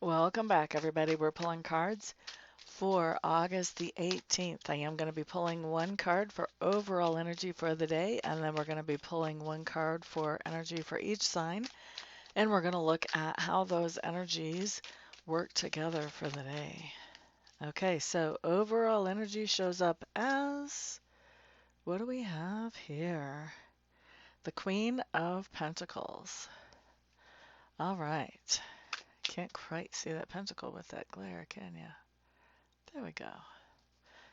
Welcome back, everybody. We're pulling cards for August the 18th. I am going to be pulling one card for overall energy for the day, and then we're going to be pulling one card for energy for each sign, and we're going to look at how those energies work together for the day. Okay, so overall energy shows up as, what do we have here? The Queen of Pentacles. All right. Can't quite see that pentacle with that glare, can you? There we go.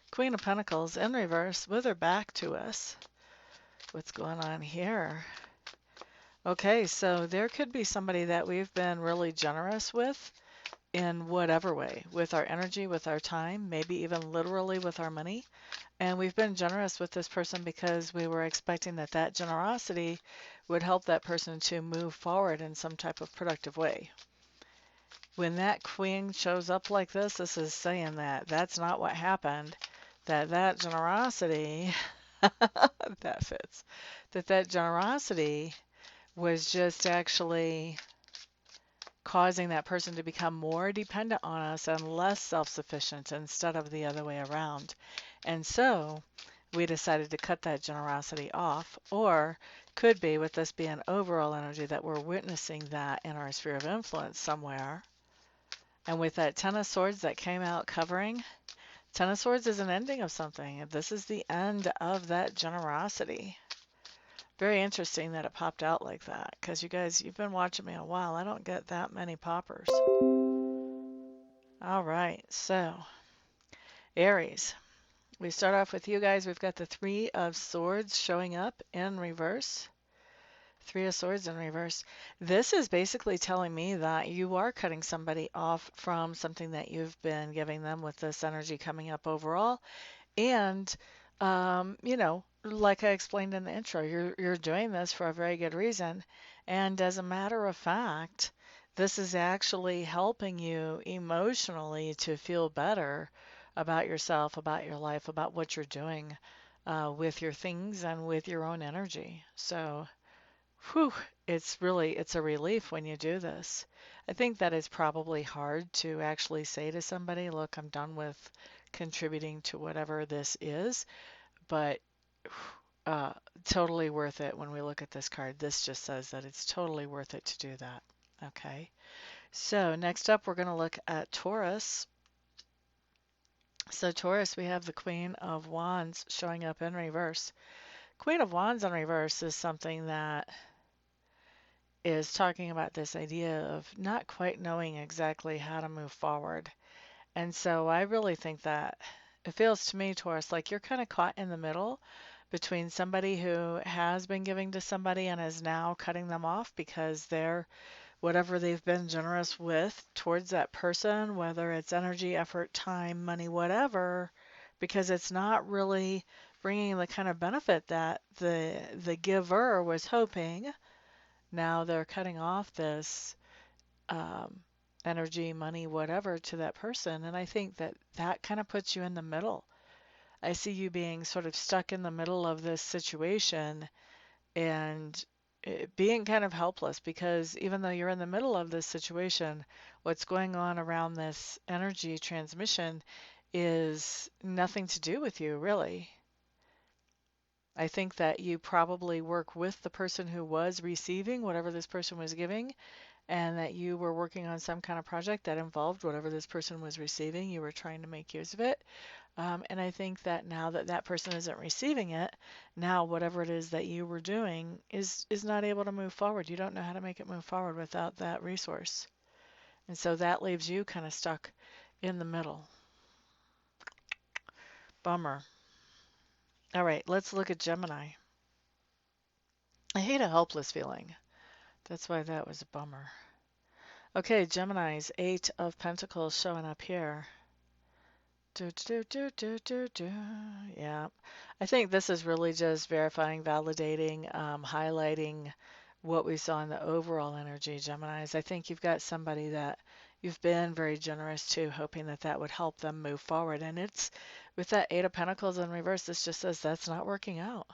Queen of Pentacles in reverse with her back to us. What's going on here? Okay, so there could be somebody that we've been really generous with in whatever way, with our energy, with our time, maybe even literally with our money. And we've been generous with this person because we were expecting that that generosity would help that person to move forward in some type of productive way. When that queen shows up like this is saying that that's not what happened, that generosity, that fits, that generosity was just actually causing that person to become more dependent on us and less self-sufficient instead of the other way around. And so we decided to cut that generosity off, or could be with this being overall energy that we're witnessing that in our sphere of influence somewhere. And with that Ten of Swords that came out covering, Ten of Swords is an ending of something. This is the end of that generosity. Very interesting that it popped out like that, because you guys, you've been watching me a while. I don't get that many poppers. All right, so Aries. We start off with you guys. We've got the Three of Swords showing up in reverse. Three of Swords in reverse. This is basically telling me that you are cutting somebody off from something that you've been giving them with this energy coming up overall. And, like I explained in the intro, you're doing this for a very good reason. And as a matter of fact, this is actually helping you emotionally to feel better about yourself, about your life, about what you're doing with your things and with your own energy. So, whew, it's a relief when you do this. I think that it's probably hard to actually say to somebody, look, I'm done with contributing to whatever this is, but uh, totally worth it when we look at this card. This just says that it's totally worth it to do that. Okay. So next up, we're going to look at Taurus. So Taurus, we have the Queen of Wands showing up in reverse. Queen of Wands in reverse is something that is talking about this idea of not quite knowing exactly how to move forward. And so I really think that it feels to me, Taurus, like you're kind of caught in the middle between somebody who has been giving to somebody and is now cutting them off because they're whatever they've been generous with towards that person, whether it's energy, effort, time, money, whatever, because it's not really bringing the kind of benefit that the giver was hoping. Now they're cutting off this um, energy, money, whatever to that person. And I think that that kind of puts you in the middle. I see you being sort of stuck in the middle of this situation and being kind of helpless because even though you're in the middle of this situation, what's going on around this energy transmission is nothing to do with you, really. I think that you probably work with the person who was receiving whatever this person was giving, and that you were working on some kind of project that involved whatever this person was receiving. You were trying to make use of it. And I think that now that that person isn't receiving it, now whatever it is that you were doing is not able to move forward. You don't know how to make it move forward without that resource. And so that leaves you kind of stuck in the middle. Bummer. All right, let's look at Gemini. I hate a helpless feeling. That's why that was a bummer. Okay, Gemini's Eight of Pentacles showing up here. Yeah, I think this is really just verifying, validating, highlighting what we saw in the overall energy, Geminis. I think you've got somebody that you've been very generous to, hoping that that would help them move forward. And it's with that Eight of Pentacles in reverse, this just says that's not working out.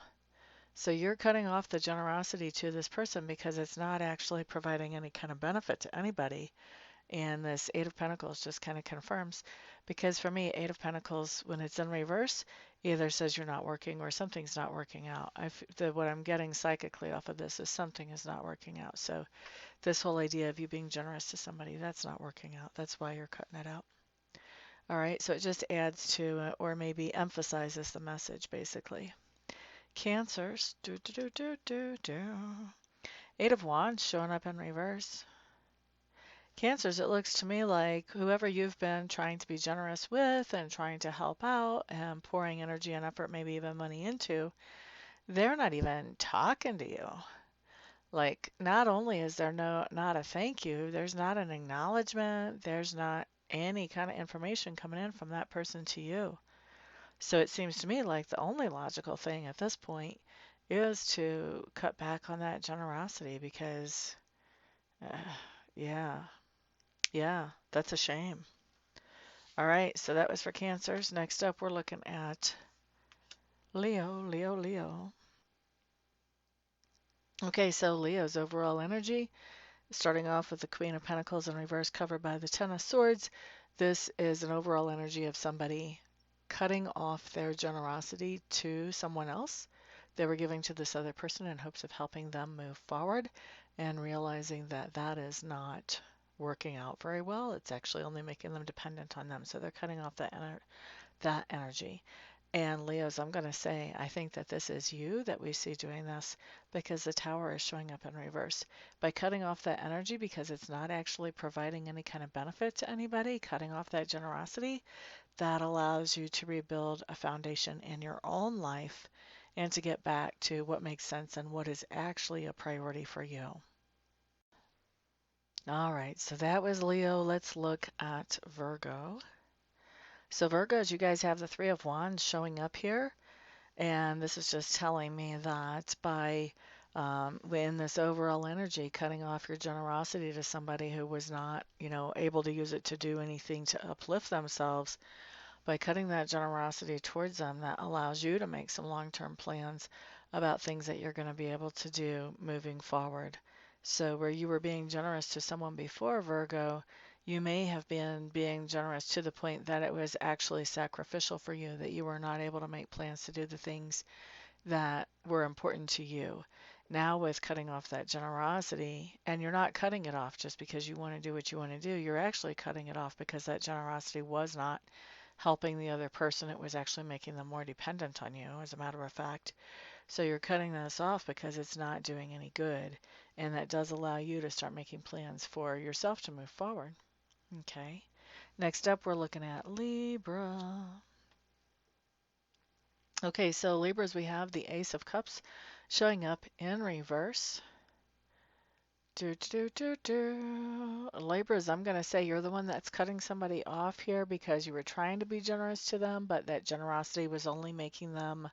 So you're cutting off the generosity to this person because it's not actually providing any kind of benefit to anybody. And this Eight of Pentacles just kind of confirms, because for me, Eight of Pentacles, when it's in reverse, either says you're not working or something's not working out. What I'm getting psychically off of this is something is not working out. So this whole idea of you being generous to somebody, that's not working out. That's why you're cutting it out. All right, so it just adds to, or maybe emphasizes the message, basically. Cancers, Eight of Wands showing up in reverse. Cancers, it looks to me like whoever you've been trying to be generous with and trying to help out and pouring energy and effort, maybe even money into, they're not even talking to you. Like, not only is there not a thank you, there's not an acknowledgement, there's not any kind of information coming in from that person to you. So it seems to me like the only logical thing at this point is to cut back on that generosity because, uh, yeah, yeah, that's a shame. All right, so that was for Cancers. Next up, we're looking at Leo. Okay, so Leo's overall energy, starting off with the Queen of Pentacles in reverse, covered by the Ten of Swords. This is an overall energy of somebody cutting off their generosity to someone else they were giving to this other person in hopes of helping them move forward, and realizing that that is not working out very well. It's actually only making them dependent on them. So they're cutting off that energy. And Leos, I'm going to say, I think that this is you that we see doing this because the Tower is showing up in reverse. By cutting off that energy because it's not actually providing any kind of benefit to anybody, cutting off that generosity, that allows you to rebuild a foundation in your own life and to get back to what makes sense and what is actually a priority for you. All right, so that was Leo. Let's look at Virgo. So Virgos, you guys have the Three of Wands showing up here. And this is just telling me that by in this overall energy, cutting off your generosity to somebody who was not, able to use it to do anything to uplift themselves, by cutting that generosity towards them, that allows you to make some long-term plans about things that you're going to be able to do moving forward. So where you were being generous to someone before, Virgo, you may have been being generous to the point that it was actually sacrificial for you, that you were not able to make plans to do the things that were important to you. Now, with cutting off that generosity, and you're not cutting it off just because you want to do what you want to do, you're actually cutting it off because that generosity was not helping the other person. It was actually making them more dependent on you, as a matter of fact. So you're cutting this off because it's not doing any good. And that does allow you to start making plans for yourself to move forward. Okay. Next up, we're looking at Libra. Okay, so Libras, we have the Ace of Cups showing up in reverse. Libras, I'm going to say you're the one that's cutting somebody off here because you were trying to be generous to them, but that generosity was only making them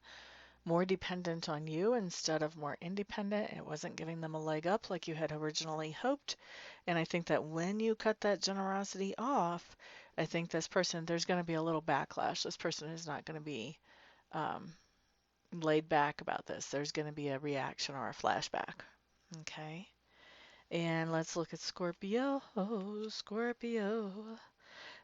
more dependent on you instead of more independent. It wasn't giving them a leg up like you had originally hoped. And I think that when you cut that generosity off, I think this person, there's going to be a little backlash. This person is not going to be laid back about this. There's going to be a reaction or a flashback. Okay. And let's look at Scorpio. Oh, Scorpio.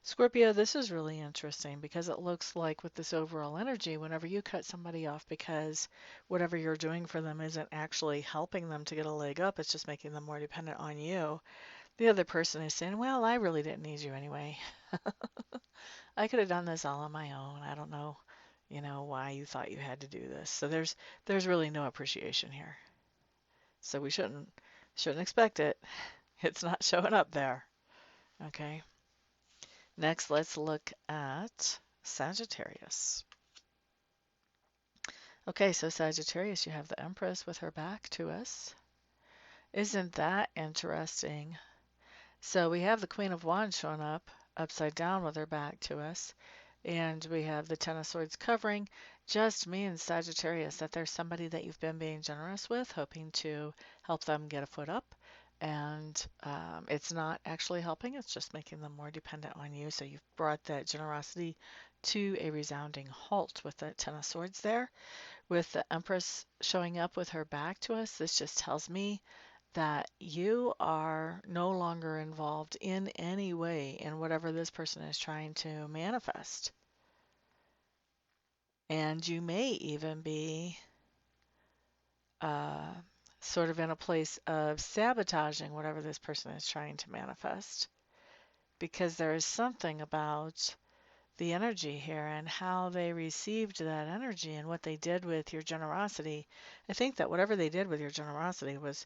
Scorpio, this is really interesting because it looks like with this overall energy, whenever you cut somebody off because whatever you're doing for them isn't actually helping them to get a leg up, it's just making them more dependent on you. The other person is saying, well, I really didn't need you anyway. I could have done this all on my own. I don't know, why you thought you had to do this. So there's really no appreciation here. So we shouldn't expect it. It's not showing up there. Okay. Next, let's look at Sagittarius. Okay, so Sagittarius, you have the Empress with her back to us. Isn't that interesting? So we have the Queen of Wands showing up upside down with her back to us. And we have the Ten of Swords covering. Just means, Sagittarius, that there's somebody that you've been being generous with, hoping to help them get a foot up. And it's not actually helping. It's just making them more dependent on you. So you've brought that generosity to a resounding halt with that Ten of Swords there. With the Empress showing up with her back to us, this just tells me that you are no longer involved in any way in whatever this person is trying to manifest. And you may even be uh, sort of in a place of sabotaging whatever this person is trying to manifest, because there is something about the energy here and how they received that energy and what they did with your generosity. I think that whatever they did with your generosity was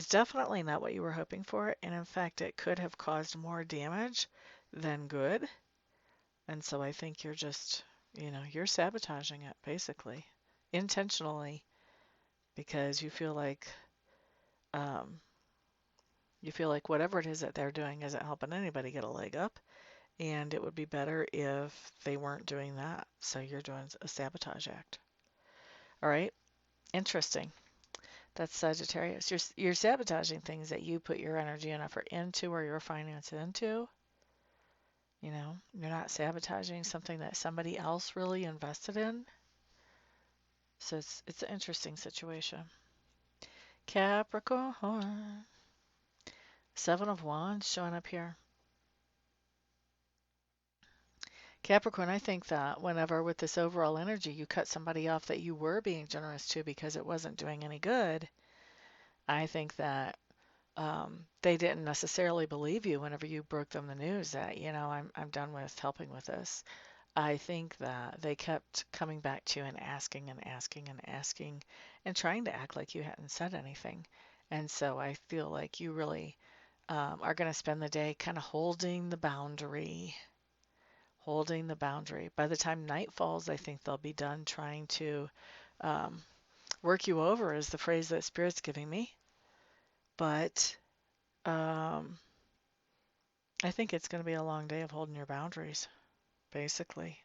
definitely not what you were hoping for, and in fact it could have caused more damage than good. And so I think you're just, you're sabotaging it basically, intentionally, because um, you feel like whatever it is that they're doing isn't helping anybody get a leg up, and it would be better if they weren't doing that. So you're doing a sabotage act. All right, interesting. That's Sagittarius. You're sabotaging things that you put your energy and effort into or your finance into. You're not sabotaging something that somebody else really invested in. So it's an interesting situation. Capricorn. Seven of Wands showing up here. Capricorn, I think that whenever with this overall energy you cut somebody off that you were being generous to because it wasn't doing any good, I think that they didn't necessarily believe you whenever you broke them the news that, I'm done with helping with this. I think that they kept coming back to you and asking and asking and asking and trying to act like you hadn't said anything. And so I feel like you really are going to spend the day kind of holding the boundary. Holding the boundary. By the time night falls, I think they'll be done trying to um, work you over, is the phrase that Spirit's giving me. But um, I think it's going to be a long day of holding your boundaries, basically.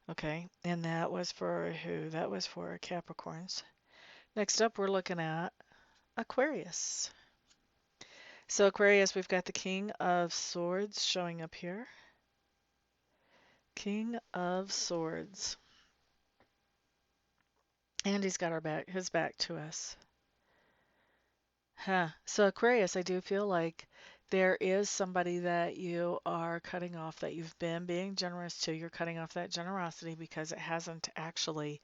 Okay, and that was for who? That was for Capricorns. Next up, we're looking at Aquarius. So Aquarius, we've got the King of Swords showing up here. King of Swords. And he's got his back to us. Huh. So Aquarius, I do feel like there is somebody that you are cutting off that you've been being generous to. You're cutting off that generosity because it hasn't actually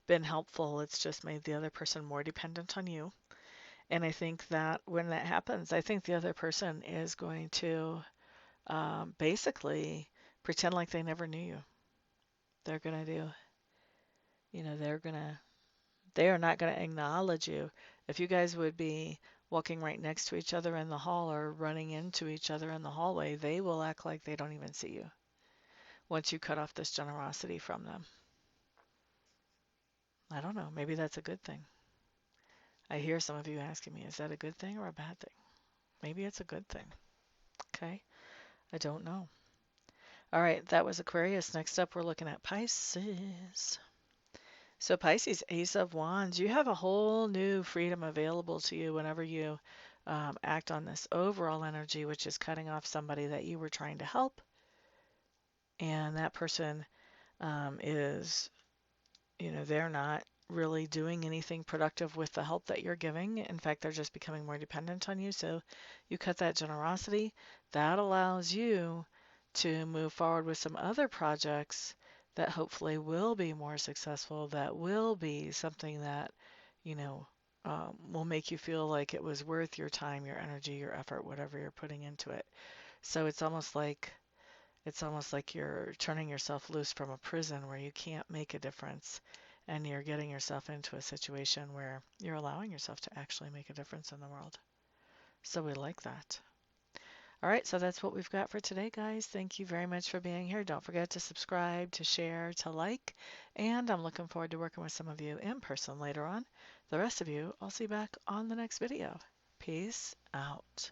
been helpful. It's just made the other person more dependent on you. And I think that when that happens, I think the other person is going to basically pretend like they never knew you. They're going to do, they are not going to acknowledge you. If you guys would be walking right next to each other in the hall or running into each other in the hallway, they will act like they don't even see you once you cut off this generosity from them. I don't know. Maybe that's a good thing. I hear some of you asking me, is that a good thing or a bad thing? Maybe it's a good thing. Okay. I don't know. All right. That was Aquarius. Next up, we're looking at Pisces. So Pisces, Ace of Wands, you have a whole new freedom available to you whenever you act on this overall energy, which is cutting off somebody that you were trying to help. And that person is, they're not really doing anything productive with the help that you're giving. In fact, they're just becoming more dependent on you. So you cut that generosity. That allows you to move forward with some other projects that hopefully will be more successful, that will be something that, will make you feel like it was worth your time, your energy, your effort, whatever you're putting into it. So it's almost like you're turning yourself loose from a prison where you can't make a difference, and you're getting yourself into a situation where you're allowing yourself to actually make a difference in the world. So we like that. All right, so that's what we've got for today, guys. Thank you very much for being here. Don't forget to subscribe, to share, to like, and I'm looking forward to working with some of you in person later on. The rest of you, I'll see you back on the next video. Peace out.